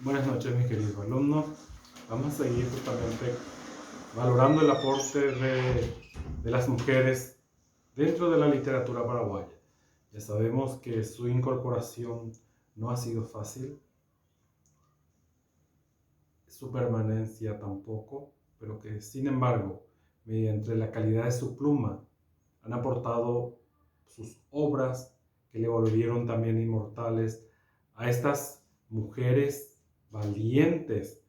Buenas noches, mis queridos alumnos. Vamos a seguir justamente valorando el aporte de las mujeres dentro de la literatura paraguaya. Ya sabemos que su incorporación no ha sido fácil, su permanencia tampoco, pero que sin embargo, mediante la calidad de su pluma, han aportado sus obras que le volvieron también inmortales a estas mujeres valientes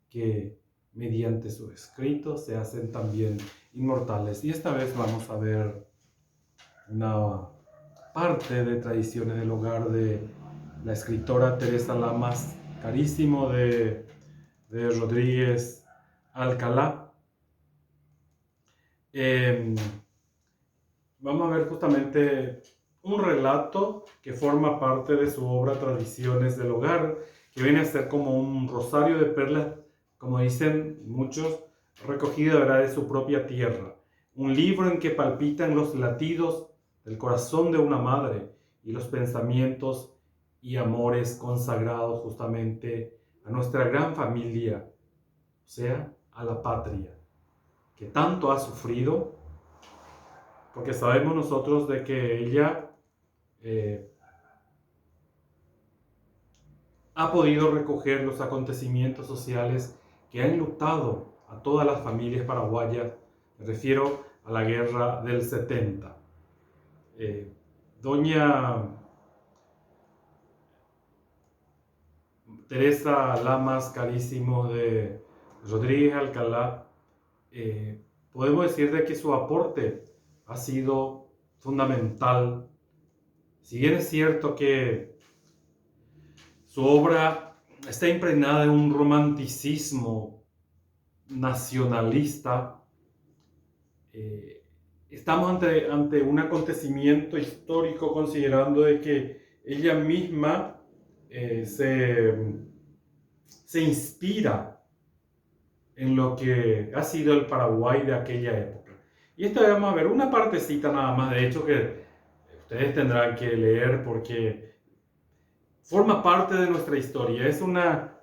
que mediante sus escritos se hacen también inmortales. Y esta vez vamos a ver una parte de Tradiciones del Hogar de la escritora Teresa Lamas, carísimo de Rodríguez Alcalá. Vamos a ver justamente un relato que forma parte de su obra Tradiciones del Hogar, que viene a ser como un rosario de perlas, como dicen muchos, recogido de su propia tierra. Un libro en que palpitan los latidos del corazón de una madre y los pensamientos y amores consagrados justamente a nuestra gran familia, o sea, a la patria, que tanto ha sufrido, porque sabemos nosotros de que ella ha podido recoger los acontecimientos sociales que han enlutado a todas las familias paraguayas. Me refiero a la guerra del 70. Doña Teresa Lamas, carísimo de Rodríguez Alcalá, podemos decir de que su aporte ha sido fundamental. Si bien es cierto que su obra está impregnada de un romanticismo nacionalista, estamos ante un acontecimiento histórico, considerando de que ella misma se inspira en lo que ha sido el Paraguay de aquella época. Y esta vamos a ver una partecita nada más, de hecho, que ustedes tendrán que leer porque forma parte de nuestra historia. Es una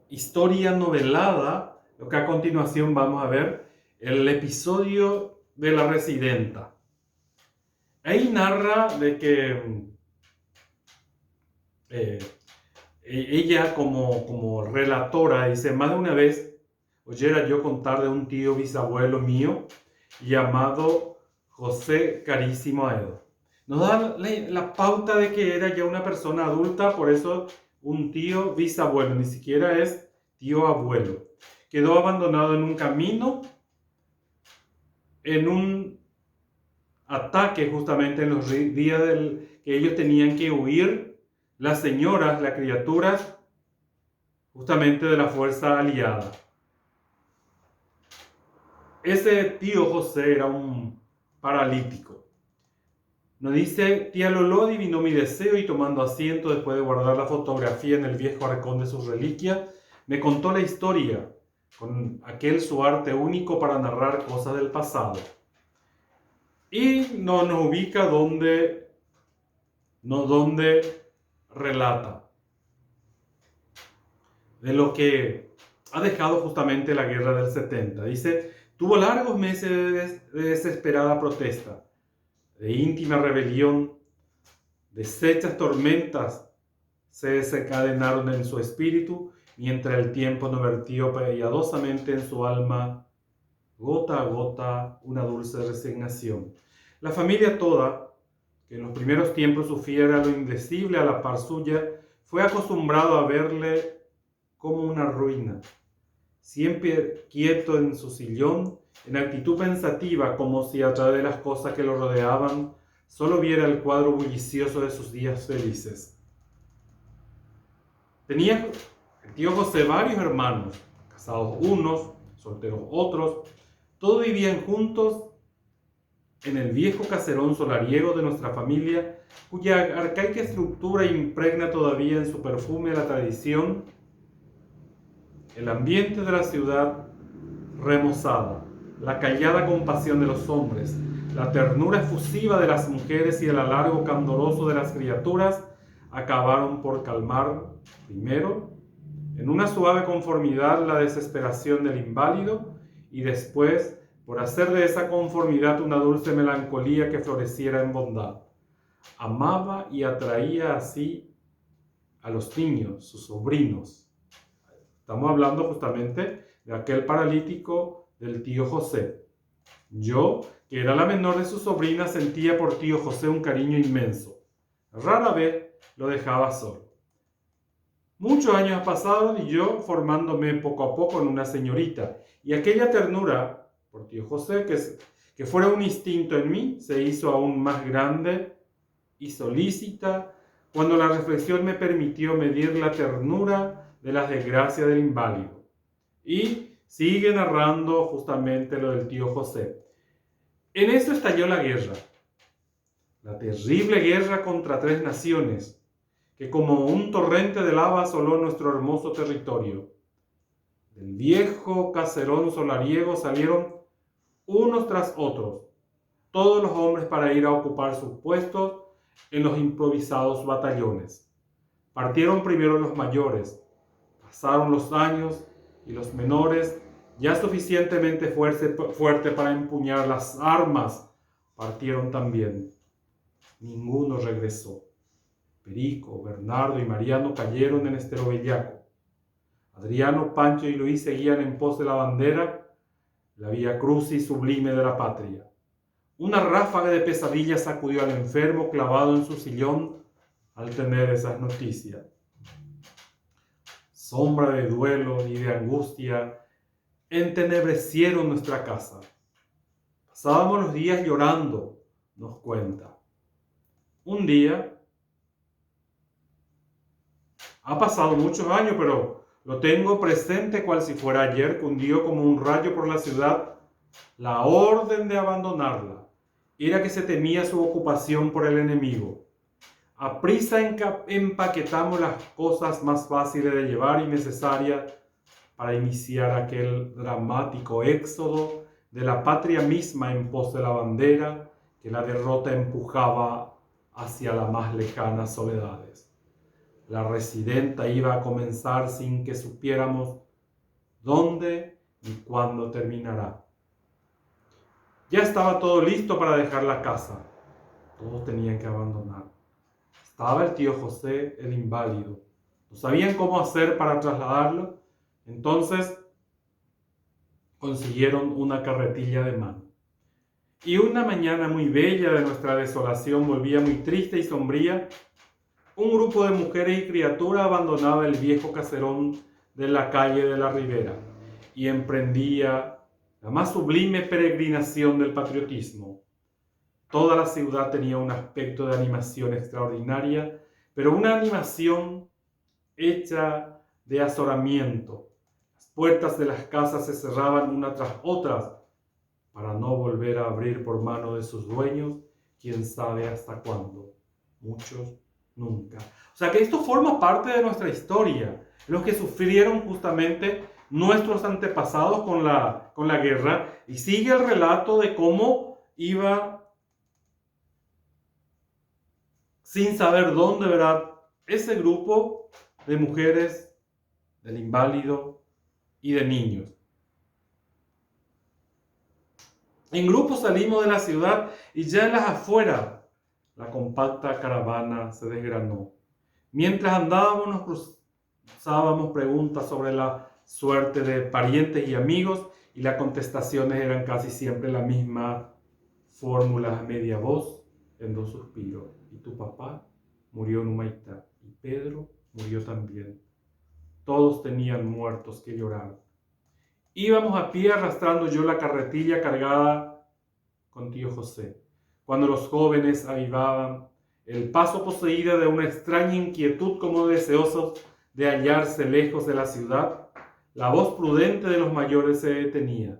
historia novelada, lo que a continuación vamos a ver, el episodio de la residenta. Ahí narra de que ella como relatora dice: más de una vez oyera yo contar de un tío bisabuelo mío llamado José Carísimo Aedo. Nos da la pauta de que era ya una persona adulta, por eso un tío bisabuelo, ni siquiera es tío abuelo. Quedó abandonado en un camino, en un ataque justamente en los días que ellos tenían que huir, las señoras, las criaturas, justamente de la fuerza aliada. Ese tío José era un paralítico. Nos dice: tía Lolo adivinó mi deseo y, tomando asiento después de guardar la fotografía en el viejo arcón de sus reliquias, me contó la historia con aquel su arte único para narrar cosas del pasado. Y nos ubica donde relata de lo que ha dejado justamente la guerra del 70. Dice: tuvo largos meses de desesperada protesta, de íntima rebelión. Deshechas tormentas se desencadenaron en su espíritu, mientras el tiempo no vertió piadosamente en su alma, gota a gota, una dulce resignación. La familia toda, que en los primeros tiempos sufriera lo indecible a la par suya, fue acostumbrado a verle como una ruina, siempre quieto en su sillón, en actitud pensativa, como si a través de las cosas que lo rodeaban solo viera el cuadro bullicioso de sus días felices. Tenía el tío José varios hermanos, casados unos, solteros otros. Todos vivían juntos en el viejo caserón solariego de nuestra familia, cuya arcaica estructura impregna todavía en su perfume la tradición, el ambiente de la ciudad remozada, la callada compasión de los hombres, la ternura efusiva de las mujeres y el alargo candoroso de las criaturas acabaron por calmar, primero, en una suave conformidad la desesperación del inválido y después, por hacer de esa conformidad una dulce melancolía que floreciera en bondad. Amaba y atraía así a los niños, sus sobrinos. Estamos hablando justamente de aquel paralítico del tío José. Yo, que era la menor de sus sobrinas, sentía por tío José un cariño inmenso. Rara vez lo dejaba solo. Muchos años pasaron y yo formándome poco a poco en una señorita, y aquella ternura por tío José, que fuera un instinto en mí, se hizo aún más grande y solícita cuando la reflexión me permitió medir la ternura de las desgracias del inválido. Y sigue narrando justamente lo del tío José. En eso estalló la guerra, la terrible guerra contra 3 naciones, que como un torrente de lava asoló nuestro hermoso territorio. Del viejo caserón solariego salieron unos tras otros, todos los hombres para ir a ocupar sus puestos en los improvisados batallones. Partieron primero los mayores, pasaron los años y los menores, ya suficientemente fuerte para empuñar las armas, partieron también. Ninguno regresó. Perico, Bernardo y Mariano cayeron en Estero Bellaco. Adriano, Pancho y Luis seguían en pos de la bandera, la vía crucis sublime de la patria. Una ráfaga de pesadilla sacudió al enfermo clavado en su sillón al tener esas noticias. Sombra de duelo y de angustia entenebrecieron nuestra casa. Pasábamos los días llorando, nos cuenta. Un día, ha pasado muchos años, pero lo tengo presente cual si fuera ayer, cundió como un rayo por la ciudad la orden de abandonarla. Era que se temía su ocupación por el enemigo. Aprisa empaquetamos las cosas más fáciles de llevar y necesarias para iniciar aquel dramático éxodo de la patria misma en pos de la bandera que la derrota empujaba hacia las más lejanas soledades. La residenta iba a comenzar sin que supiéramos dónde ni cuándo terminará. Ya estaba todo listo para dejar la casa. Todos tenían que abandonar. Estaba el tío José, el inválido. No sabían cómo hacer para trasladarlo. Entonces consiguieron una carretilla de mano. Y una mañana muy bella de nuestra desolación volvía muy triste y sombría. Un grupo de mujeres y criaturas abandonaba el viejo caserón de la calle de la Ribera y emprendía la más sublime peregrinación del patriotismo. Toda la ciudad tenía un aspecto de animación extraordinaria, pero una animación hecha de azoramiento. Las puertas de las casas se cerraban una tras otras para no volver a abrir por mano de sus dueños, quién sabe hasta cuándo. Muchos nunca. O sea que esto forma parte de nuestra historia, los que sufrieron justamente nuestros antepasados con la guerra, y sigue el relato de cómo iba sin saber dónde, ¿verdad?, ese grupo de mujeres, del inválido y de niños. En grupo salimos de la ciudad y ya en las afueras la compacta caravana se desgranó. Mientras andábamos nos cruzábamos preguntas sobre la suerte de parientes y amigos y las contestaciones eran casi siempre la misma fórmula a media voz en 2 suspiros. Y tu papá murió en Humaitá y Pedro murió también. Todos tenían muertos que llorar. Íbamos a pie arrastrando yo la carretilla cargada con tío José, cuando los jóvenes avivaban el paso poseído de una extraña inquietud como deseosos de hallarse lejos de la ciudad. La voz prudente de los mayores se detenía.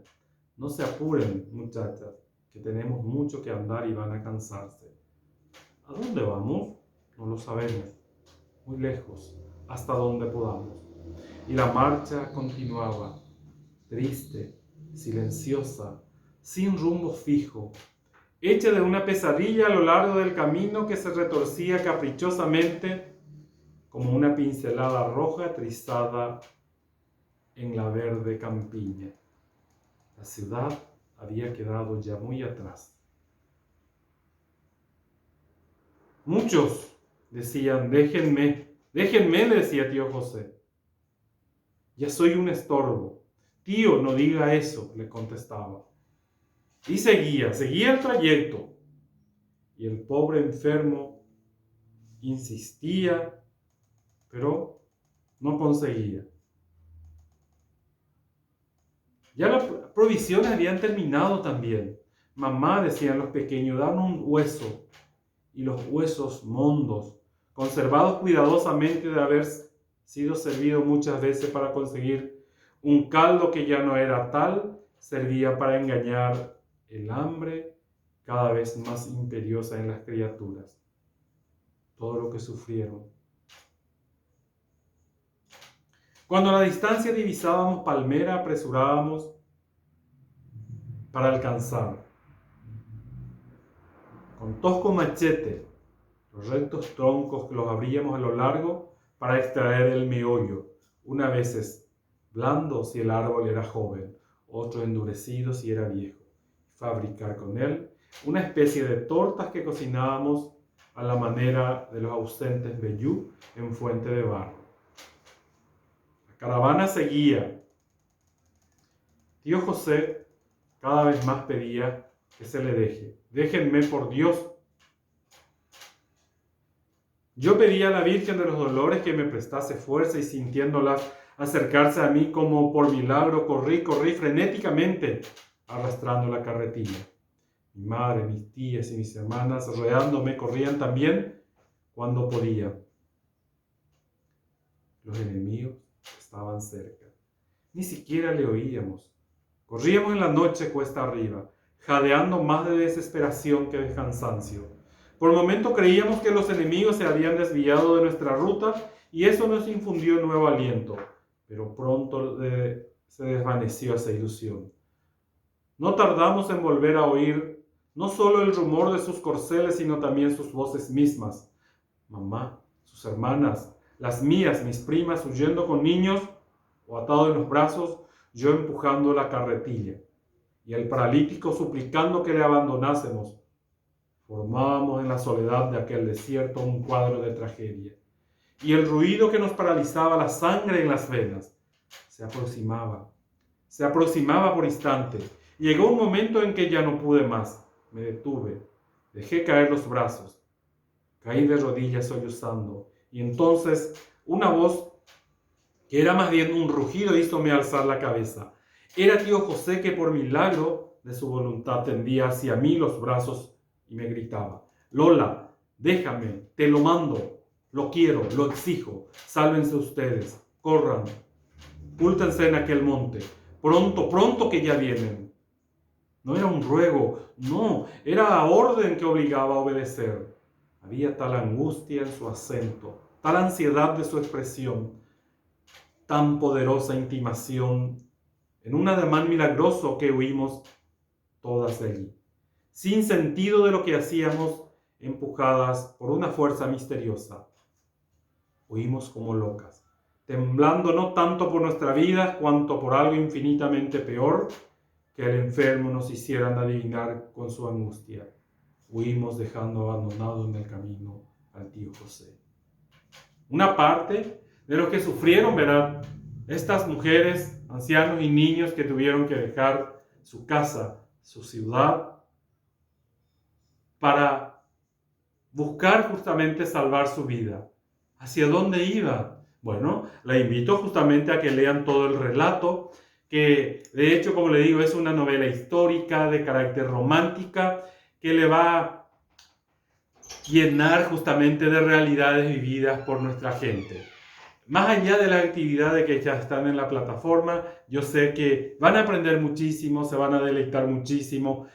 No se apuren, muchachas, que tenemos mucho que andar y van a cansarse. ¿A dónde vamos? No lo sabemos. Muy lejos, hasta donde podamos. Y la marcha continuaba, triste, silenciosa, sin rumbo fijo, hecha de una pesadilla a lo largo del camino que se retorcía caprichosamente como una pincelada roja trizada en la verde campiña. La ciudad había quedado ya muy atrás. Muchos decían, déjenme, le decía tío José. Ya soy un estorbo. Tío, no diga eso, le contestaba. Y seguía el trayecto. Y el pobre enfermo insistía, pero no conseguía. Ya las provisiones habían terminado también. Mamá, decían los pequeños, dan un hueso. Y los huesos mondos, conservados cuidadosamente de haber sido servidos muchas veces para conseguir un caldo que ya no era tal, servía para engañar el hambre cada vez más imperiosa en las criaturas. Todo lo que sufrieron. Cuando a la distancia divisábamos palmera, apresurábamos para alcanzar. Con tosco machete, los rectos troncos que los abríamos a lo largo para extraer el meollo, una veces blando si el árbol era joven, otro endurecido si era viejo. Fabricar con él una especie de tortas que cocinábamos a la manera de los ausentes vellú en fuente de barro. La caravana seguía. Tío José cada vez más pedía que se le deje. Déjenme, por Dios. Yo pedía a la Virgen de los Dolores que me prestase fuerza y sintiéndolas acercarse a mí como por milagro, corrí frenéticamente arrastrando la carretilla. Mi madre, mis tías y mis hermanas rodeándome corrían también cuando podían. Los enemigos estaban cerca. Ni siquiera le oíamos. Corríamos en la noche cuesta arriba, jadeando más de desesperación que de cansancio. Por el momento creíamos que los enemigos se habían desviado de nuestra ruta y eso nos infundió nuevo aliento, pero pronto se desvaneció esa ilusión. No tardamos en volver a oír no solo el rumor de sus corceles, sino también sus voces mismas. Mamá, sus hermanas, las mías, mis primas huyendo con niños o atados en los brazos, yo empujando la carretilla y el paralítico suplicando que le abandonásemos. Formábamos en la soledad de aquel desierto un cuadro de tragedia. Y el ruido que nos paralizaba la sangre en las venas se aproximaba por instantes. Llegó un momento en que ya no pude más. Me detuve, dejé caer los brazos, caí de rodillas sollozando. Y entonces una voz que era más bien un rugido hízome alzar la cabeza. Era tío José que por milagro de su voluntad tendía hacia mí los brazos y me gritaba: Lola, déjame, te lo mando, lo quiero, lo exijo, sálvense ustedes, corran, púltense en aquel monte, pronto que ya vienen. No era un ruego, no, era orden que obligaba a obedecer. Había tal angustia en su acento, tal ansiedad de su expresión, tan poderosa intimación, en un ademán milagroso que huimos todas de allí, sin sentido de lo que hacíamos, empujadas por una fuerza misteriosa. Huimos como locas, temblando no tanto por nuestra vida, cuanto por algo infinitamente peor que el enfermo nos hicieran adivinar con su angustia. Huimos dejando abandonado en el camino al tío José. Una parte de los que sufrieron, ¿verdad? Estas mujeres, ancianos y niños que tuvieron que dejar su casa, su ciudad, para buscar justamente salvar su vida. ¿Hacia dónde iba? Bueno, la invito justamente a que lean todo el relato, que de hecho, como le digo, es una novela histórica de carácter romántica que le va a llenar justamente de realidades vividas por nuestra gente. Más allá de las actividades que ya están en la plataforma, yo sé que van a aprender muchísimo, se van a deleitar muchísimo,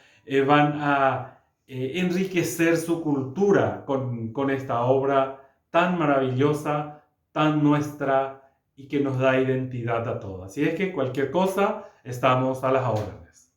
van a enriquecer su cultura con esta obra tan maravillosa, tan nuestra y que nos da identidad a todos. Así es que cualquier cosa, estamos a las órdenes.